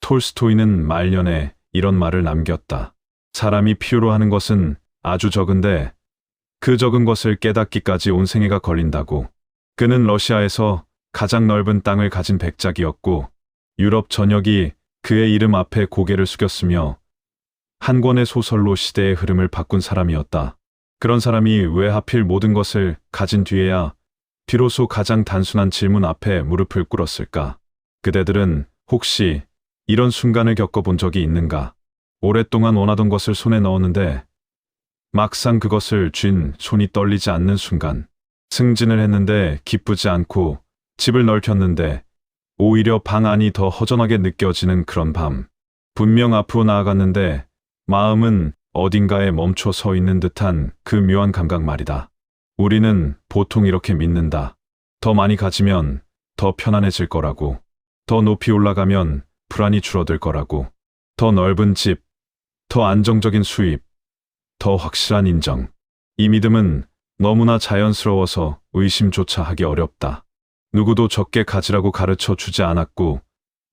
톨스토이는 말년에 이런 말을 남겼다. 사람이 필요로 하는 것은 아주 적은데 그 적은 것을 깨닫기까지 온 생애가 걸린다고. 그는 러시아에서 가장 넓은 땅을 가진 백작이었고 유럽 전역이 그의 이름 앞에 고개를 숙였으며 한 권의 소설로 시대의 흐름을 바꾼 사람이었다. 그런 사람이 왜 하필 모든 것을 가진 뒤에야 비로소 가장 단순한 질문 앞에 무릎을 꿇었을까? 그대들은 혹시 이런 순간을 겪어본 적이 있는가? 오랫동안 원하던 것을 손에 넣었는데 막상 그것을 쥔 손이 떨리지 않는 순간, 승진을 했는데 기쁘지 않고 집을 넓혔는데 오히려 방 안이 더 허전하게 느껴지는 그런 밤. 분명 앞으로 나아갔는데 마음은 어딘가에 멈춰 서 있는 듯한 그 묘한 감각 말이다. 우리는 보통 이렇게 믿는다. 더 많이 가지면 더 편안해질 거라고. 더 높이 올라가면 불안이 줄어들 거라고. 더 넓은 집, 더 안정적인 수입, 더 확실한 인정. 이 믿음은 너무나 자연스러워서 의심조차 하기 어렵다. 누구도 적게 가지라고 가르쳐 주지 않았고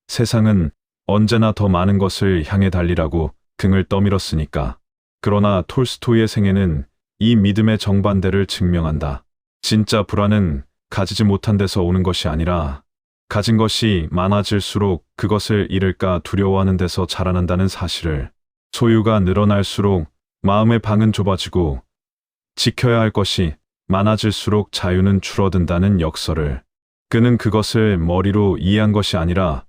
세상은 언제나 더 많은 것을 향해 달리라고 등을 떠밀었으니까. 그러나 톨스토이의 생애는 이 믿음의 정반대를 증명한다. 진짜 불안은 가지지 못한 데서 오는 것이 아니라 가진 것이 많아질수록 그것을 잃을까 두려워하는 데서 자라난다는 사실을. 소유가 늘어날수록 마음의 방은 좁아지고 지켜야 할 것이 많아질수록 자유는 줄어든다는 역설을. 그는 그것을 머리로 이해한 것이 아니라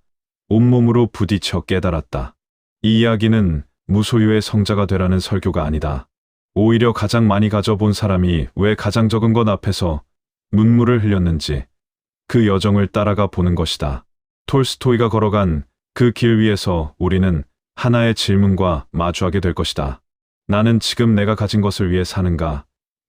온몸으로 부딪혀 깨달았다. 이 이야기는 무소유의 성자가 되라는 설교가 아니다. 오히려 가장 많이 가져본 사람이 왜 가장 적은 것 앞에서 눈물을 흘렸는지 그 여정을 따라가 보는 것이다. 톨스토이가 걸어간 그 길 위에서 우리는 하나의 질문과 마주하게 될 것이다. 나는 지금 내가 가진 것을 위해 사는가?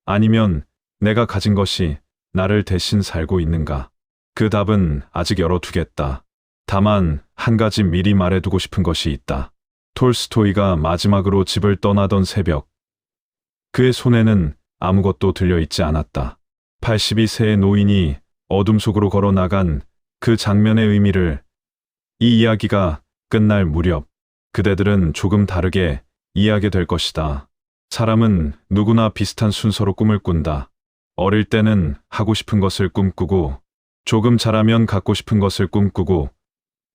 아니면 내가 가진 것이 나를 대신 살고 있는가? 그 답은 아직 열어두겠다. 다만 한 가지 미리 말해두고 싶은 것이 있다. 톨스토이가 마지막으로 집을 떠나던 새벽, 그의 손에는 아무것도 들려있지 않았다. 82세의 노인이 어둠 속으로 걸어 나간 그 장면의 의미를, 이 이야기가 끝날 무렵 그대들은 조금 다르게 이해하게 될 것이다. 사람은 누구나 비슷한 순서로 꿈을 꾼다. 어릴 때는 하고 싶은 것을 꿈꾸고, 조금 자라면 갖고 싶은 것을 꿈꾸고,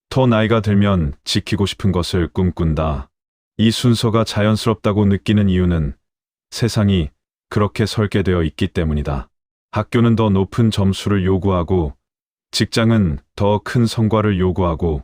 더 나이가 들면 지키고 싶은 것을 꿈꾼다. 이 순서가 자연스럽다고 느끼는 이유는 세상이 그렇게 설계되어 있기 때문이다. 학교는 더 높은 점수를 요구하고, 직장은 더 큰 성과를 요구하고,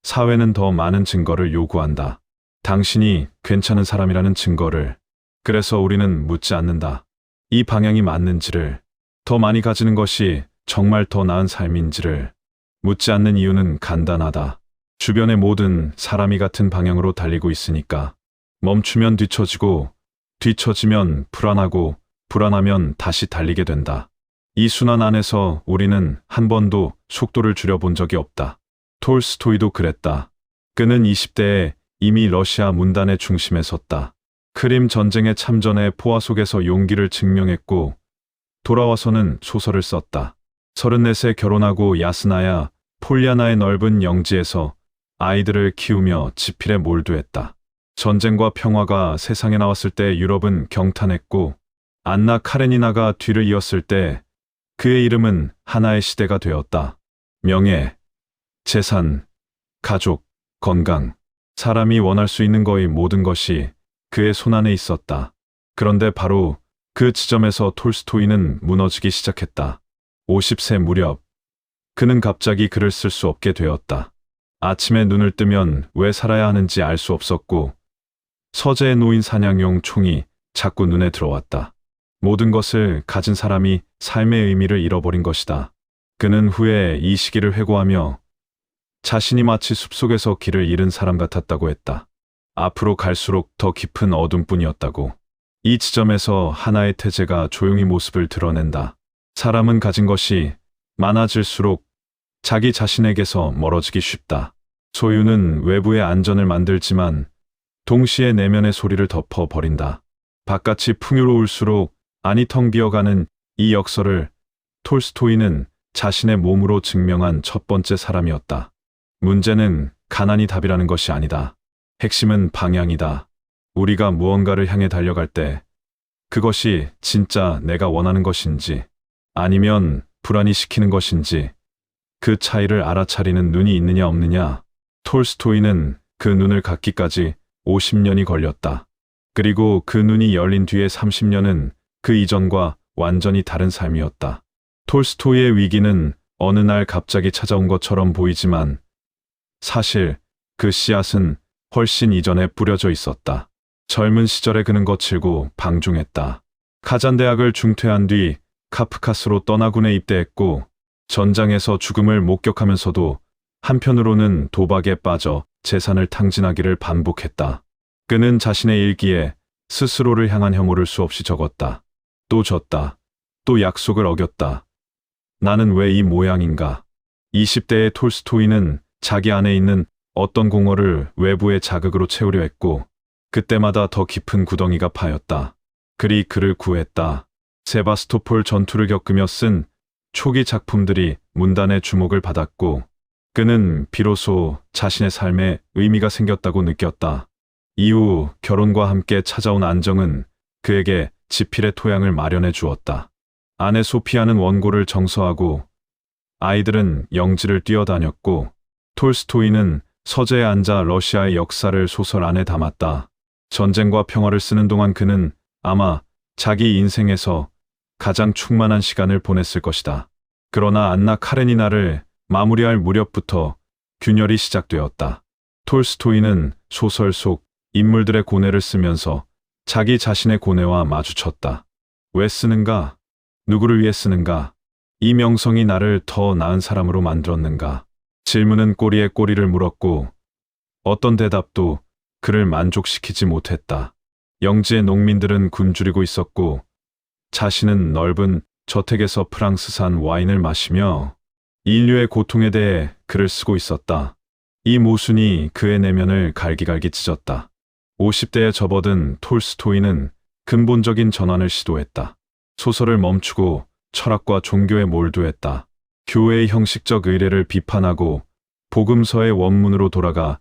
사회는 더 많은 증거를 요구한다. 당신이 괜찮은 사람이라는 증거를. 그래서 우리는 묻지 않는다. 이 방향이 맞는지를, 더 많이 가지는 것이 정말 더 나은 삶인지를. 묻지 않는 이유는 간단하다. 주변의 모든 사람이 같은 방향으로 달리고 있으니까. 멈추면 뒤처지고, 뒤처지면 불안하고, 불안하면 다시 달리게 된다. 이 순환 안에서 우리는 한 번도 속도를 줄여본 적이 없다. 톨스토이도 그랬다. 그는 20대에 이미 러시아 문단의 중심에 섰다. 크림 전쟁에 참전해 포화 속에서 용기를 증명했고, 돌아와서는 소설을 썼다. 34세 결혼하고 야스나야 폴리아나의 넓은 영지에서 아이들을 키우며 지필에 몰두했다. 전쟁과 평화가 세상에 나왔을 때 유럽은 경탄했고, 안나 카레니나가 뒤를 이었을 때 그의 이름은 하나의 시대가 되었다. 명예, 재산, 가족, 건강, 사람이 원할 수 있는 거의 모든 것이 그의 손안에 있었다. 그런데 바로 그 지점에서 톨스토이는 무너지기 시작했다. 50세 무렵, 그는 갑자기 글을 쓸 수 없게 되었다. 아침에 눈을 뜨면 왜 살아야 하는지 알 수 없었고, 서재에 놓인 사냥용 총이 자꾸 눈에 들어왔다. 모든 것을 가진 사람이 삶의 의미를 잃어버린 것이다. 그는 후에 이 시기를 회고하며 자신이 마치 숲속에서 길을 잃은 사람 같았다고 했다. 앞으로 갈수록 더 깊은 어둠뿐이었다고. 이 지점에서 하나의 태제가 조용히 모습을 드러낸다. 사람은 가진 것이 많아질수록 자기 자신에게서 멀어지기 쉽다. 소유는 외부의 안전을 만들지만 동시에 내면의 소리를 덮어버린다. 바깥이 풍요로울수록 안이 텅 비어가는 이 역설을 톨스토이는 자신의 몸으로 증명한 첫 번째 사람이었다. 문제는 가난이 답이라는 것이 아니다. 핵심은 방향이다. 우리가 무언가를 향해 달려갈 때 그것이 진짜 내가 원하는 것인지 아니면 불안이 시키는 것인지 그 차이를 알아차리는 눈이 있느냐 없느냐. 톨스토이는 그 눈을 갖기까지 50년이 걸렸다. 그리고 그 눈이 열린 뒤에 30년은 그 이전과 완전히 다른 삶이었다. 톨스토이의 위기는 어느 날 갑자기 찾아온 것처럼 보이지만 사실 그 씨앗은 훨씬 이전에 뿌려져 있었다. 젊은 시절에 그는 거칠고 방종했다. 카잔 대학을 중퇴한 뒤 카프카스로 떠나군에 입대했고 전장에서 죽음을 목격하면서도 한편으로는 도박에 빠져 재산을 탕진하기를 반복했다. 그는 자신의 일기에 스스로를 향한 혐오를 수없이 적었다. 또 졌다. 또 약속을 어겼다. 나는 왜 이 모양인가? 20대의 톨스토이는 자기 안에 있는 어떤 공허를 외부의 자극으로 채우려 했고 그때마다 더 깊은 구덩이가 파였다. 글이 그를 구했다. 세바스토폴 전투를 겪으며 쓴 초기 작품들이 문단의 주목을 받았고 그는 비로소 자신의 삶에 의미가 생겼다고 느꼈다. 이후 결혼과 함께 찾아온 안정은 그에게 지필의 토양을 마련해 주었다. 아내 소피아는 원고를 정서하고 아이들은 영지를 뛰어다녔고 톨스토이는 서재에 앉아 러시아의 역사를 소설 안에 담았다. 전쟁과 평화를 쓰는 동안 그는 아마 자기 인생에서 가장 충만한 시간을 보냈을 것이다. 그러나 안나 카레니나를 마무리할 무렵부터 균열이 시작되었다. 톨스토이는 소설 속 인물들의 고뇌를 쓰면서 자기 자신의 고뇌와 마주쳤다. 왜 쓰는가? 누구를 위해 쓰는가? 이 명성이 나를 더 나은 사람으로 만들었는가? 질문은 꼬리에 꼬리를 물었고 어떤 대답도 그를 만족시키지 못했다. 영지의 농민들은 굶주리고 있었고 자신은 넓은 저택에서 프랑스산 와인을 마시며 인류의 고통에 대해 글을 쓰고 있었다. 이 모순이 그의 내면을 갈기갈기 찢었다. 50대에 접어든 톨스토이는 근본적인 전환을 시도했다. 소설을 멈추고 철학과 종교에 몰두했다. 교회의 형식적 의례를 비판하고 복음서의 원문으로 돌아가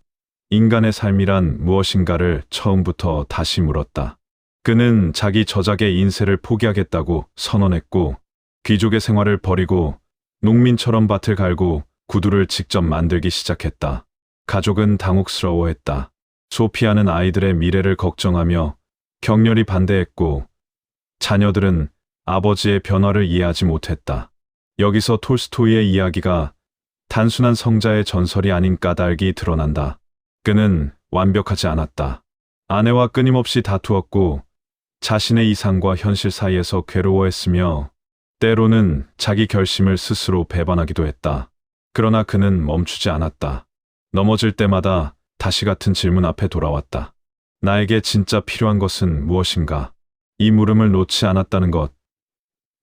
인간의 삶이란 무엇인가를 처음부터 다시 물었다. 그는 자기 저작의 인세를 포기하겠다고 선언했고 귀족의 생활을 버리고 농민처럼 밭을 갈고 구두를 직접 만들기 시작했다. 가족은 당혹스러워했다. 소피아는 아이들의 미래를 걱정하며 격렬히 반대했고 자녀들은 아버지의 변화를 이해하지 못했다. 여기서 톨스토이의 이야기가 단순한 성자의 전설이 아닌 까닭이 드러난다. 그는 완벽하지 않았다. 아내와 끊임없이 다투었고 자신의 이상과 현실 사이에서 괴로워했으며 때로는 자기 결심을 스스로 배반하기도 했다. 그러나 그는 멈추지 않았다. 넘어질 때마다 다시 같은 질문 앞에 돌아왔다. 나에게 진짜 필요한 것은 무엇인가? 이 물음을 놓지 않았다는 것.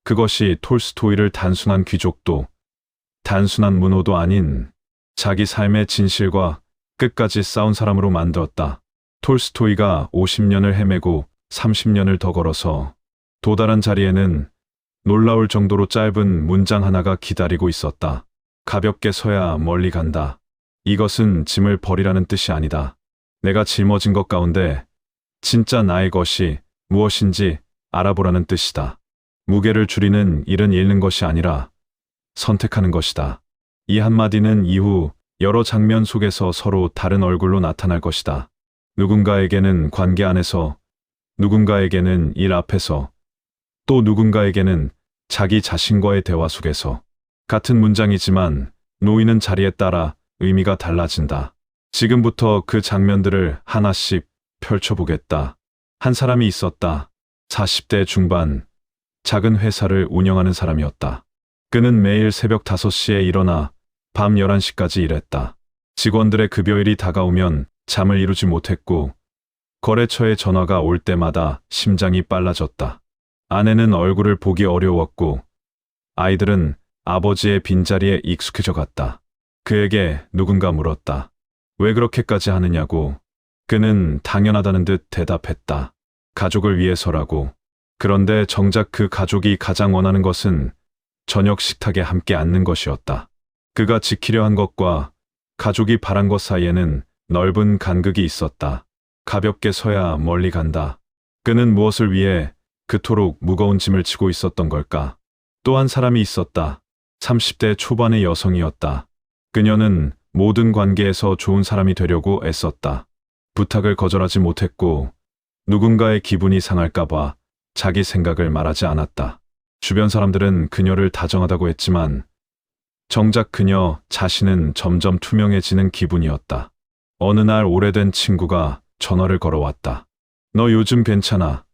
그것이 톨스토이를 단순한 귀족도 단순한 문호도 아닌 자기 삶의 진실과 끝까지 싸운 사람으로 만들었다. 톨스토이가 50년을 헤매고 30년을 더 걸어서 도달한 자리에는 놀라울 정도로 짧은 문장 하나가 기다리고 있었다. 가볍게 서야 멀리 간다. 이것은 짐을 버리라는 뜻이 아니다. 내가 짊어진 것 가운데 진짜 나의 것이 무엇인지 알아보라는 뜻이다. 무게를 줄이는 일은 잃는 것이 아니라 선택하는 것이다. 이 한마디는 이후 여러 장면 속에서 서로 다른 얼굴로 나타날 것이다. 누군가에게는 관계 안에서, 누군가에게는 일 앞에서, 또 누군가에게는 자기 자신과의 대화 속에서. 같은 문장이지만 놓이는 자리에 따라 의미가 달라진다. 지금부터 그 장면들을 하나씩 펼쳐보겠다. 한 사람이 있었다. 40대 중반, 작은 회사를 운영하는 사람이었다. 그는 매일 새벽 5시에 일어나 밤 11시까지 일했다. 직원들의 급여일이 다가오면 잠을 이루지 못했고 거래처의 전화가 올 때마다 심장이 빨라졌다. 아내는 얼굴을 보기 어려웠고 아이들은 아버지의 빈자리에 익숙해져 갔다. 그에게 누군가 물었다. 왜 그렇게까지 하느냐고. 그는 당연하다는 듯 대답했다. 가족을 위해서라고. 그런데 정작 그 가족이 가장 원하는 것은 저녁 식탁에 함께 앉는 것이었다. 그가 지키려 한 것과 가족이 바란 것 사이에는 넓은 간극이 있었다. 가볍게 서야 멀리 간다. 그는 무엇을 위해 그토록 무거운 짐을 지고 있었던 걸까? 또 한 사람이 있었다. 30대 초반의 여성이었다. 그녀는 모든 관계에서 좋은 사람이 되려고 애썼다. 부탁을 거절하지 못했고 누군가의 기분이 상할까봐 자기 생각을 말하지 않았다. 주변 사람들은 그녀를 다정하다고 했지만 정작 그녀 자신은 점점 투명해지는 기분이었다. 어느 날 오래된 친구가 전화를 걸어왔다. 너 요즘 괜찮아?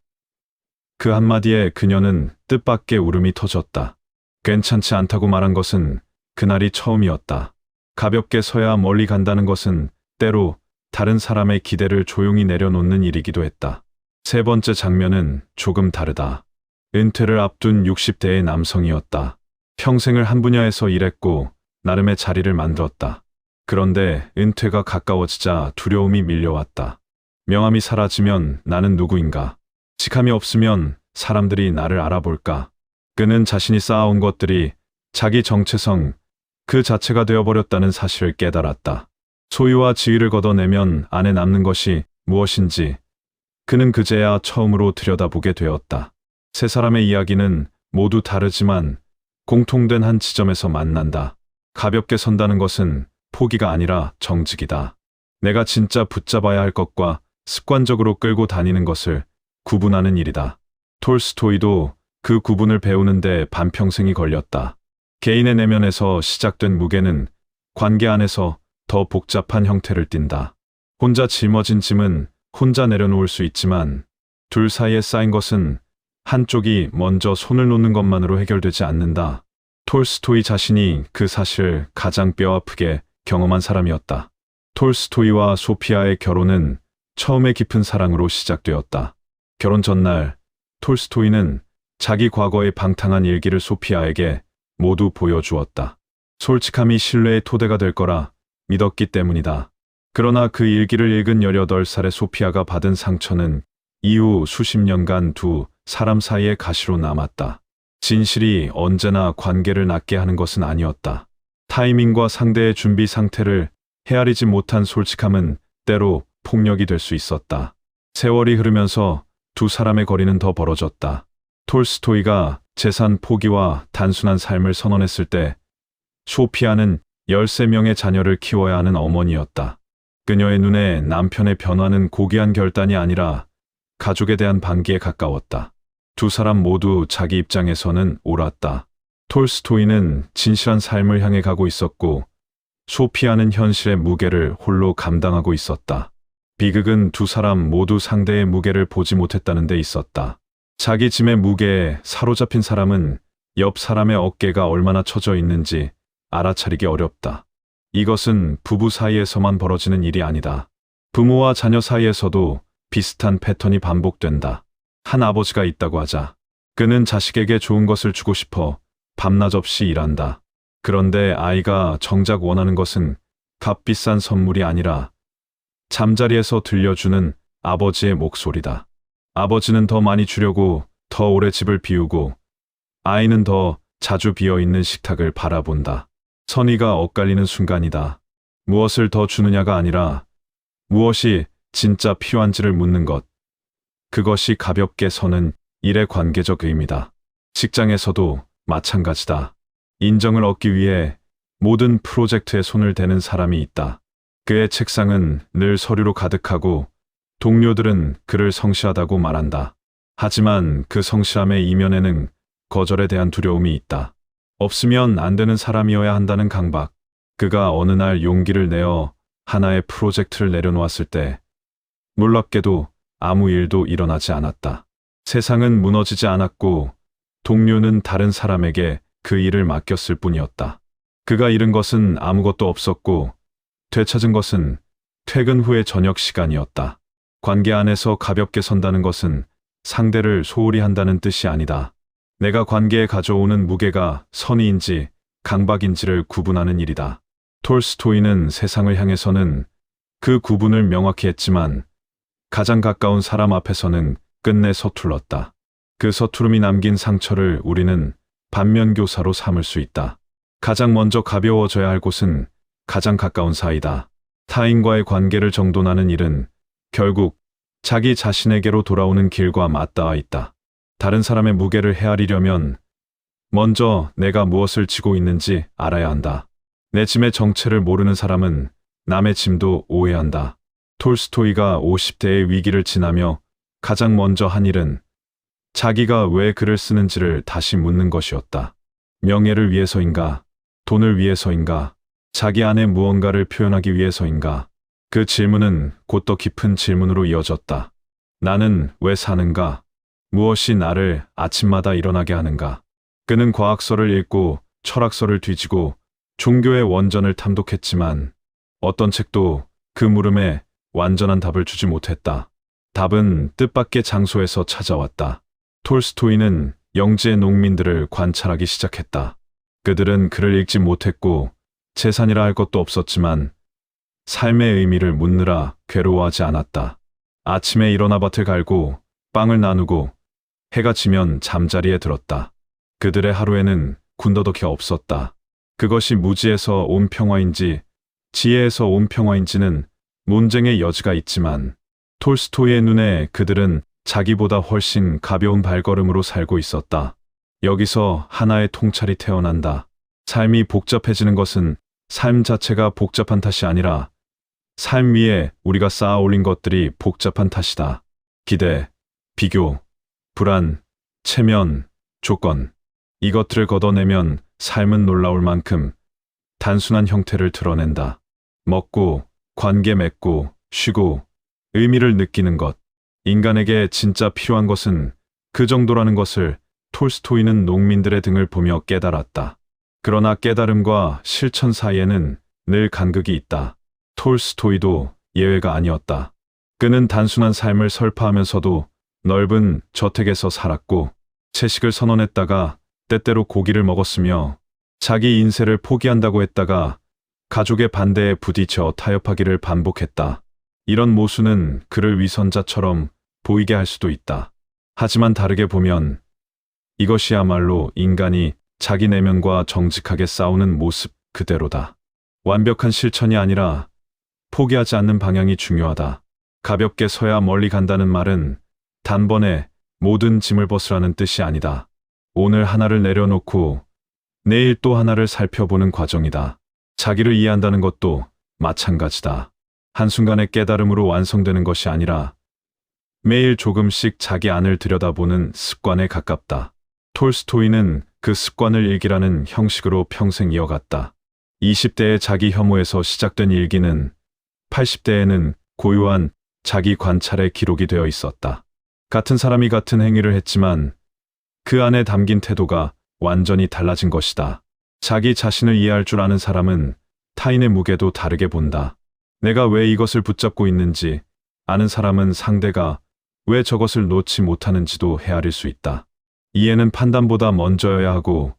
그 한마디에 그녀는 뜻밖의 울음이 터졌다. 괜찮지 않다고 말한 것은 그날이 처음이었다. 가볍게 서야 멀리 간다는 것은 때로 다른 사람의 기대를 조용히 내려놓는 일이기도 했다. 세 번째 장면은 조금 다르다. 은퇴를 앞둔 60대의 남성이었다. 평생을 한 분야에서 일했고 나름의 자리를 만들었다. 그런데 은퇴가 가까워지자 두려움이 밀려왔다. 명함이 사라지면 나는 누구인가? 직함이 없으면 사람들이 나를 알아볼까? 그는 자신이 쌓아온 것들이 자기 정체성 그 자체가 되어버렸다는 사실을 깨달았다. 소유와 지위를 걷어내면 안에 남는 것이 무엇인지 그는 그제야 처음으로 들여다보게 되었다. 세 사람의 이야기는 모두 다르지만 공통된 한 지점에서 만난다. 가볍게 선다는 것은 포기가 아니라 정직이다. 내가 진짜 붙잡아야 할 것과 습관적으로 끌고 다니는 것을 구분하는 일이다. 톨스토이도 그 구분을 배우는데 반평생이 걸렸다. 개인의 내면에서 시작된 무게는 관계 안에서 더 복잡한 형태를 띈다. 혼자 짊어진 짐은 혼자 내려놓을 수 있지만 둘 사이에 쌓인 것은 한쪽이 먼저 손을 놓는 것만으로 해결되지 않는다. 톨스토이 자신이 그 사실을 가장 뼈아프게 경험한 사람이었다. 톨스토이와 소피아의 결혼은 처음에 깊은 사랑으로 시작되었다. 결혼 전날 톨스토이는 자기 과거의 방탕한 일기를 소피아에게 모두 보여주었다. 솔직함이 신뢰의 토대가 될 거라 믿었기 때문이다. 그러나 그 일기를 읽은 18살의 소피아가 받은 상처는 이후 수십 년간 두 사람 사이의 가시로 남았다. 진실이 언제나 관계를 낫게 하는 것은 아니었다. 타이밍과 상대의 준비 상태를 헤아리지 못한 솔직함은 때로 폭력이 될 수 있었다. 세월이 흐르면서 두 사람의 거리는 더 벌어졌다. 톨스토이가 재산 포기와 단순한 삶을 선언했을 때 소피아는 13명의 자녀를 키워야 하는 어머니였다. 그녀의 눈에 남편의 변화는 고귀한 결단이 아니라 가족에 대한 반기에 가까웠다. 두 사람 모두 자기 입장에서는 옳았다. 톨스토이는 진실한 삶을 향해 가고 있었고 소피아는 현실의 무게를 홀로 감당하고 있었다. 비극은 두 사람 모두 상대의 무게를 보지 못했다는 데 있었다. 자기 짐의 무게에 사로잡힌 사람은 옆 사람의 어깨가 얼마나 처져 있는지 알아차리기 어렵다. 이것은 부부 사이에서만 벌어지는 일이 아니다. 부모와 자녀 사이에서도 비슷한 패턴이 반복된다. 한 아버지가 있다고 하자. 그는 자식에게 좋은 것을 주고 싶어 밤낮 없이 일한다. 그런데 아이가 정작 원하는 것은 값비싼 선물이 아니라 잠자리에서 들려주는 아버지의 목소리다. 아버지는 더 많이 주려고 더 오래 집을 비우고 아이는 더 자주 비어있는 식탁을 바라본다. 선의가 엇갈리는 순간이다. 무엇을 더 주느냐가 아니라 무엇이 진짜 필요한지를 묻는 것. 그것이 가볍게 서는 일의 관계적 의미다. 직장에서도 마찬가지다. 인정을 얻기 위해 모든 프로젝트에 손을 대는 사람이 있다. 그의 책상은 늘 서류로 가득하고 동료들은 그를 성실하다고 말한다. 하지만 그 성실함의 이면에는 거절에 대한 두려움이 있다. 없으면 안 되는 사람이어야 한다는 강박. 그가 어느 날 용기를 내어 하나의 프로젝트를 내려놓았을 때 놀랍게도 아무 일도 일어나지 않았다. 세상은 무너지지 않았고 동료는 다른 사람에게 그 일을 맡겼을 뿐이었다. 그가 잃은 것은 아무것도 없었고 되찾은 것은 퇴근 후의 저녁 시간이었다. 관계 안에서 가볍게 선다는 것은 상대를 소홀히 한다는 뜻이 아니다. 내가 관계에 가져오는 무게가 선의인지 강박인지를 구분하는 일이다. 톨스토이는 세상을 향해서는 그 구분을 명확히 했지만 가장 가까운 사람 앞에서는 끝내 서툴렀다. 그 서투름이 남긴 상처를 우리는 반면교사로 삼을 수 있다. 가장 먼저 가벼워져야 할 곳은 가장 가까운 사이다. 타인과의 관계를 정돈하는 일은 결국 자기 자신에게로 돌아오는 길과 맞닿아 있다. 다른 사람의 무게를 헤아리려면 먼저 내가 무엇을 지고 있는지 알아야 한다. 내 짐의 정체를 모르는 사람은 남의 짐도 오해한다. 톨스토이가 50대의 위기를 지나며 가장 먼저 한 일은 자기가 왜 글을 쓰는지를 다시 묻는 것이었다. 명예를 위해서인가? 돈을 위해서인가? 자기 안에 무언가를 표현하기 위해서인가? 그 질문은 곧 더 깊은 질문으로 이어졌다. 나는 왜 사는가? 무엇이 나를 아침마다 일어나게 하는가? 그는 과학서를 읽고 철학서를 뒤지고 종교의 원전을 탐독했지만 어떤 책도 그 물음에 완전한 답을 주지 못했다. 답은 뜻밖의 장소에서 찾아왔다. 톨스토이는 영지의 농민들을 관찰하기 시작했다. 그들은 글을 읽지 못했고 재산이라 할 것도 없었지만 삶의 의미를 묻느라 괴로워하지 않았다. 아침에 일어나 밭을 갈고 빵을 나누고 해가 지면 잠자리에 들었다. 그들의 하루에는 군더더기 없었다. 그것이 무지에서 온 평화인지 지혜에서 온 평화인지는 논쟁의 여지가 있지만 톨스토이의 눈에 그들은 자기보다 훨씬 가벼운 발걸음으로 살고 있었다. 여기서 하나의 통찰이 태어난다. 삶이 복잡해지는 것은 삶 자체가 복잡한 탓이 아니라 삶 위에 우리가 쌓아 올린 것들이 복잡한 탓이다. 기대, 비교, 불안, 체면, 조건. 이것들을 걷어내면 삶은 놀라울 만큼 단순한 형태를 드러낸다. 먹고, 관계 맺고, 쉬고, 의미를 느끼는 것. 인간에게 진짜 필요한 것은 그 정도라는 것을 톨스토이는 농민들의 등을 보며 깨달았다. 그러나 깨달음과 실천 사이에는 늘 간극이 있다. 톨스토이도 예외가 아니었다. 그는 단순한 삶을 설파하면서도 넓은 저택에서 살았고 채식을 선언했다가 때때로 고기를 먹었으며 자기 인생을 포기한다고 했다가 가족의 반대에 부딪혀 타협하기를 반복했다. 이런 모순은 그를 위선자처럼 보이게 할 수도 있다. 하지만 다르게 보면 이것이야말로 인간이 자기 내면과 정직하게 싸우는 모습 그대로다. 완벽한 실천이 아니라 포기하지 않는 방향이 중요하다. 가볍게 서야 멀리 간다는 말은 단번에 모든 짐을 벗으라는 뜻이 아니다. 오늘 하나를 내려놓고 내일 또 하나를 살펴보는 과정이다. 자기를 이해한다는 것도 마찬가지다. 한순간의 깨달음으로 완성되는 것이 아니라 매일 조금씩 자기 안을 들여다보는 습관에 가깝다. 톨스토이는 그 습관을 일기라는 형식으로 평생 이어갔다. 20대의 자기 혐오에서 시작된 일기는 80대에는 고요한 자기 관찰의 기록이 되어 있었다. 같은 사람이 같은 행위를 했지만 그 안에 담긴 태도가 완전히 달라진 것이다. 자기 자신을 이해할 줄 아는 사람은 타인의 무게도 다르게 본다. 내가 왜 이것을 붙잡고 있는지 아는 사람은 상대가 왜 저것을 놓지 못하는지도 헤아릴 수 있다. 이해는 판단보다 먼저여야 하고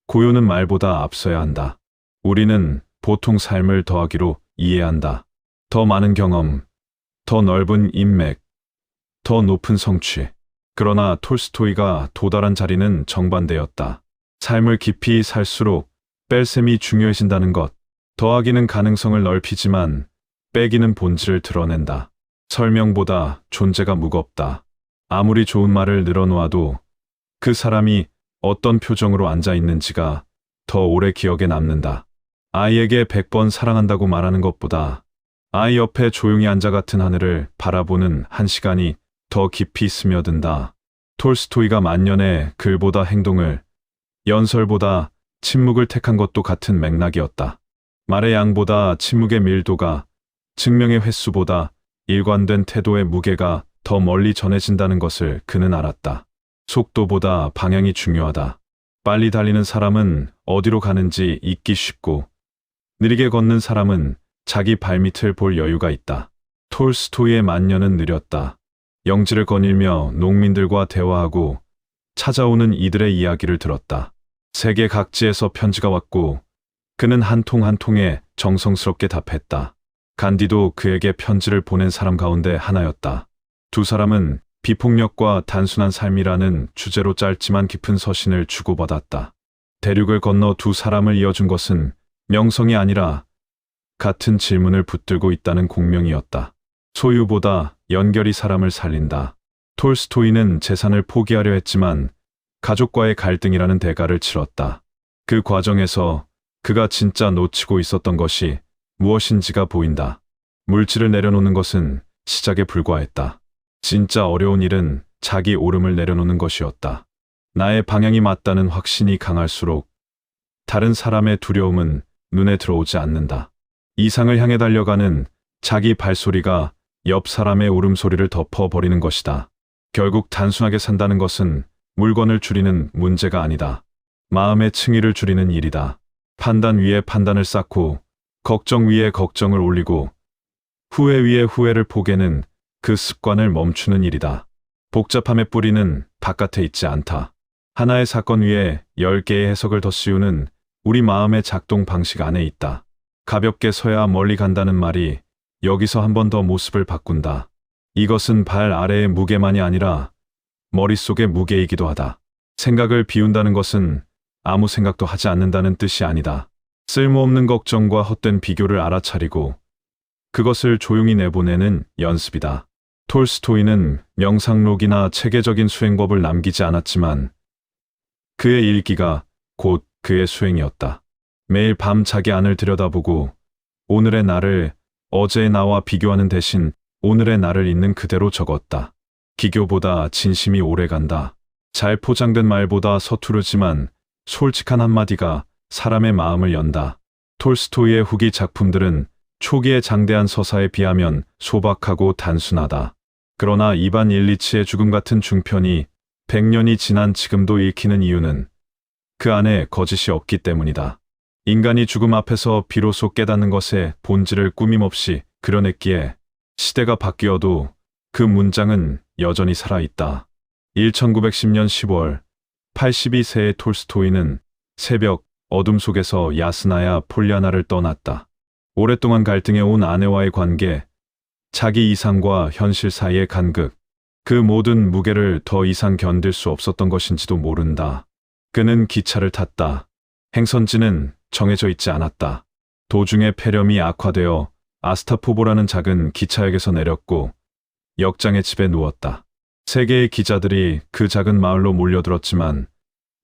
고요는 말보다 앞서야 한다. 우리는 보통 삶을 더하기로 이해한다. 더 많은 경험, 더 넓은 인맥, 더 높은 성취. 그러나 톨스토이가 도달한 자리는 정반대였다. 삶을 깊이 살수록 뺄셈이 중요해진다는 것. 더하기는 가능성을 넓히지만 빼기는 본질을 드러낸다. 설명보다 존재가 무겁다. 아무리 좋은 말을 늘어놓아도 그 사람이 어떤 표정으로 앉아 있는지가 더 오래 기억에 남는다. 아이에게 100번 사랑한다고 말하는 것보다 아이 옆에 조용히 앉아 같은 하늘을 바라보는 한 시간이 더 깊이 스며든다. 톨스토이가 만년의 글보다 행동을, 연설보다 침묵을 택한 것도 같은 맥락이었다. 말의 양보다 침묵의 밀도가, 증명의 횟수보다 일관된 태도의 무게가 더 멀리 전해진다는 것을 그는 알았다. 속도보다 방향이 중요하다. 빨리 달리는 사람은 어디로 가는지 잊기 쉽고, 느리게 걷는 사람은 자기 발밑을 볼 여유가 있다. 톨스토이의 만년은 느렸다. 영지를 거닐며 농민들과 대화하고 찾아오는 이들의 이야기를 들었다. 세계 각지에서 편지가 왔고 그는 한 통 한 통에 정성스럽게 답했다. 간디도 그에게 편지를 보낸 사람 가운데 하나였다. 두 사람은 비폭력과 단순한 삶이라는 주제로 짧지만 깊은 서신을 주고받았다. 대륙을 건너 두 사람을 이어준 것은 명성이 아니라 같은 질문을 붙들고 있다는 공명이었다. 소유보다 연결이 사람을 살린다. 톨스토이는 재산을 포기하려 했지만 가족과의 갈등이라는 대가를 치렀다. 그 과정에서 그가 진짜 놓치고 있었던 것이 무엇인지가 보인다. 물질을 내려놓는 것은 시작에 불과했다. 진짜 어려운 일은 자기 오름을 내려놓는 것이었다. 나의 방향이 맞다는 확신이 강할수록 다른 사람의 두려움은 눈에 들어오지 않는다. 이상을 향해 달려가는 자기 발소리가 옆 사람의 울음소리를 덮어버리는 것이다. 결국 단순하게 산다는 것은 물건을 줄이는 문제가 아니다. 마음의 층위를 줄이는 일이다. 판단 위에 판단을 쌓고 걱정 위에 걱정을 올리고 후회 위에 후회를 포개는 그 습관을 멈추는 일이다. 복잡함의 뿌리는 바깥에 있지 않다. 하나의 사건 위에 10개의 해석을 더 씌우는 우리 마음의 작동 방식 안에 있다. 가볍게 서야 멀리 간다는 말이 여기서 한 번 더 모습을 바꾼다. 이것은 발 아래의 무게만이 아니라 머릿속의 무게이기도 하다. 생각을 비운다는 것은 아무 생각도 하지 않는다는 뜻이 아니다. 쓸모없는 걱정과 헛된 비교를 알아차리고 그것을 조용히 내보내는 연습이다. 톨스토이는 명상록이나 체계적인 수행법을 남기지 않았지만 그의 일기가 곧 그의 수행이었다. 매일 밤 자기 안을 들여다보고 오늘의 나를 어제의 나와 비교하는 대신 오늘의 나를 있는 그대로 적었다. 기교보다 진심이 오래간다. 잘 포장된 말보다 서투르지만 솔직한 한마디가 사람의 마음을 연다. 톨스토이의 후기 작품들은 초기의 장대한 서사에 비하면 소박하고 단순하다. 그러나 이반 일리치의 죽음 같은 중편이 100년이 지난 지금도 읽히는 이유는 그 안에 거짓이 없기 때문이다. 인간이 죽음 앞에서 비로소 깨닫는 것의 본질을 꾸밈없이 그려냈기에 시대가 바뀌어도 그 문장은 여전히 살아있다. 1910년 10월 82세의 톨스토이는 새벽 어둠 속에서 야스나야 폴리아나를 떠났다. 오랫동안 갈등해온 아내와의 관계, 자기 이상과 현실 사이의 간극, 그 모든 무게를 더 이상 견딜 수 없었던 것인지도 모른다. 그는 기차를 탔다. 행선지는 정해져 있지 않았다. 도중에 폐렴이 악화되어 아스타포보라는 작은 기차역에서 내렸고 역장의 집에 누웠다. 세계의 기자들이 그 작은 마을로 몰려들었지만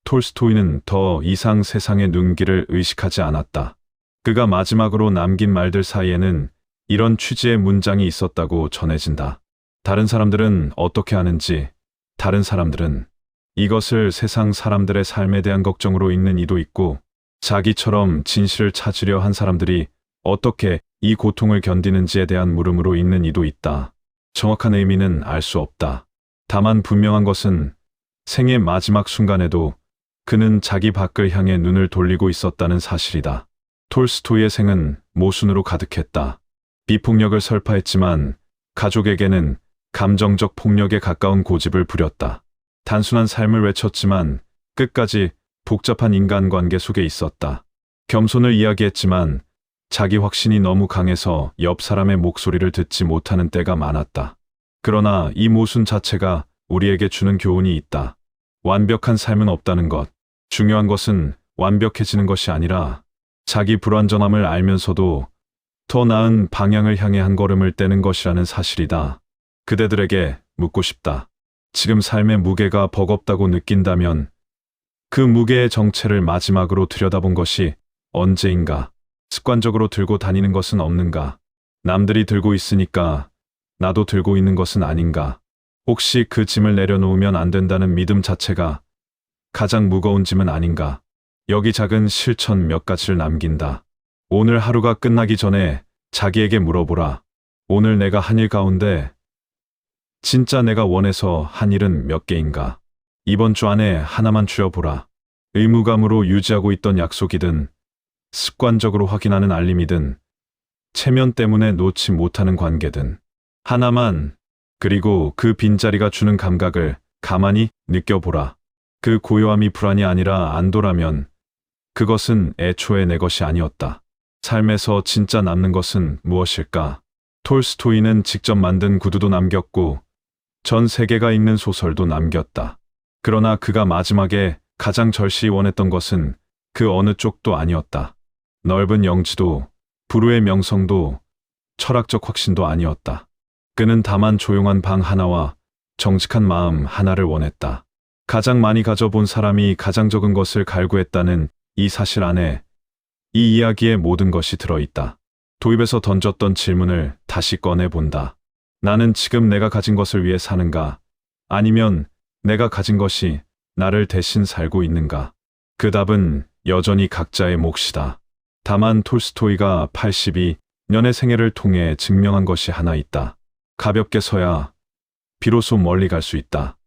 톨스토이는 더 이상 세상의 눈길을 의식하지 않았다. 그가 마지막으로 남긴 말들 사이에는 이런 취지의 문장이 있었다고 전해진다. 다른 사람들은 어떻게 하는지, 다른 사람들은 이것을 세상 사람들의 삶에 대한 걱정으로 읽는 이도 있고, 자기처럼 진실을 찾으려 한 사람들이 어떻게 이 고통을 견디는지에 대한 물음으로 읽는 이도 있다. 정확한 의미는 알 수 없다. 다만 분명한 것은 생의 마지막 순간에도 그는 자기 밖을 향해 눈을 돌리고 있었다는 사실이다. 톨스토이의 생은 모순으로 가득했다. 비폭력을 설파했지만 가족에게는 감정적 폭력에 가까운 고집을 부렸다. 단순한 삶을 외쳤지만 끝까지 복잡한 인간관계 속에 있었다. 겸손을 이야기했지만 자기 확신이 너무 강해서 옆 사람의 목소리를 듣지 못하는 때가 많았다. 그러나 이 모순 자체가 우리에게 주는 교훈이 있다. 완벽한 삶은 없다는 것. 중요한 것은 완벽해지는 것이 아니라 자기 불완전함을 알면서도 더 나은 방향을 향해 한 걸음을 떼는 것이라는 사실이다. 그대들에게 묻고 싶다. 지금 삶의 무게가 버겁다고 느낀다면 그 무게의 정체를 마지막으로 들여다본 것이 언제인가? 습관적으로 들고 다니는 것은 없는가? 남들이 들고 있으니까 나도 들고 있는 것은 아닌가? 혹시 그 짐을 내려놓으면 안 된다는 믿음 자체가 가장 무거운 짐은 아닌가? 여기 작은 실천 몇 가지를 남긴다. 오늘 하루가 끝나기 전에 자기에게 물어보라. 오늘 내가 한 일 가운데 진짜 내가 원해서 한 일은 몇 개인가? 이번 주 안에 하나만 줄여보라. 의무감으로 유지하고 있던 약속이든 습관적으로 확인하는 알림이든 체면 때문에 놓지 못하는 관계든 하나만, 그리고 그 빈자리가 주는 감각을 가만히 느껴보라. 그 고요함이 불안이 아니라 안도라면 그것은 애초에 내 것이 아니었다. 삶에서 진짜 남는 것은 무엇일까? 톨스토이는 직접 만든 구두도 남겼고 전 세계가 읽는 소설도 남겼다. 그러나 그가 마지막에 가장 절실히 원했던 것은 그 어느 쪽도 아니었다. 넓은 영지도, 부르의 명성도 철학적 확신도 아니었다. 그는 다만 조용한 방 하나와 정직한 마음 하나를 원했다. 가장 많이 가져본 사람이 가장 적은 것을 갈구했다는 이 사실 안에 이 이야기의 모든 것이 들어있다. 도입에서 던졌던 질문을 다시 꺼내본다. 나는 지금 내가 가진 것을 위해 사는가? 아니면 내가 가진 것이 나를 대신 살고 있는가? 그 답은 여전히 각자의 몫이다. 다만 톨스토이가 82년의 생애를 통해 증명한 것이 하나 있다. 가볍게 서야 비로소 멀리 갈 수 있다.